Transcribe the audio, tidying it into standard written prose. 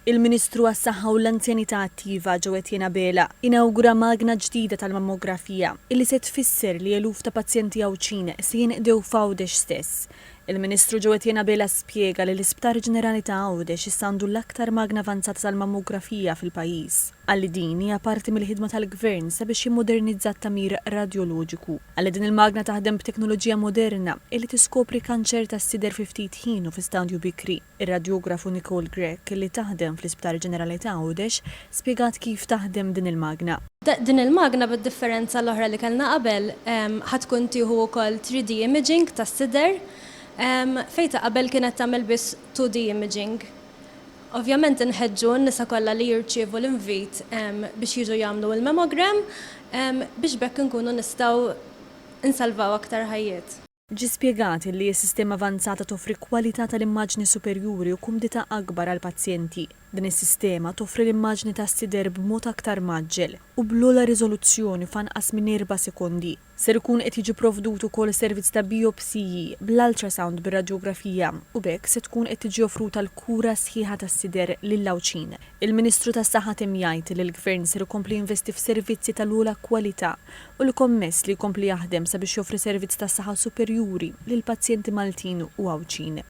Il-Ministru għas-Saħħa u l-Anzjanità Attiva ġewwa Bela inawgura Magna ġdida tal-mammografija illi se tfisser li eluf ta' pazjenti Awċin se jinqdew f'Għawdex stess. Il-Ministru ġewwa Bela spjega li l-Isptar Ġenerali ta' Għawdex issa għandu l-aktar magna avanzata tal-mammografija fil-pajjiż. Għalli din hija parti mill-ħidma tal-Gvern sabiex jimmodernizza t-tamir radjoloġiku. Għalli din il-magna taħdem b'teknoloġija moderna illi tiskopri kanċer tas-sider fi ftit ħin u fi stadju bikri. Ir-radjografu Nicole Grek li taħdem fl-Isptar Ġenerali ta' Għawdex spjegat kif taħdem din il-magna. Din il-magna bid-differenza l-oħra li kellna qabel ħatkun tieħu wkoll 3D imaging tas-sider fejta qabel kienet tagħmel biss 2D imaging. Ovvjament inħeġġu n-nisa kollha li jirċievu l-invit biex jiġu jagħmlu l-mammogram biex bekk inkunu nistgħu insalvaw aktar ħajjiet. Ġi spjegat li s-sistema avanzata toffri kwalità tal-immaġni superjuri u kumdità akbar għal pazjenti. Din is-sistema toffri l-immaġni tas-sider b'mod aktar maġġel u bl-ogħla riżoluzzjoni f'anqas minn 4 sekondi. Ser ikun qed jiġi provdut ukoll servizz ta' biopsiji bl-ultrasound bir-radjografija u bekk se tkun qed tiġi offruta l-kura sħiħa tas-sider lill-Awċin. Il-Ministru tas-Saħħa tim jgħid li l-Gvern ser ikompli jinvesti f'servizzi tal-ogħla kwalità u l-kommess li jkompli jaħdem sabiex joffri servizz tas-saħħa superjuri lill pazjenti Maltin u Awċin.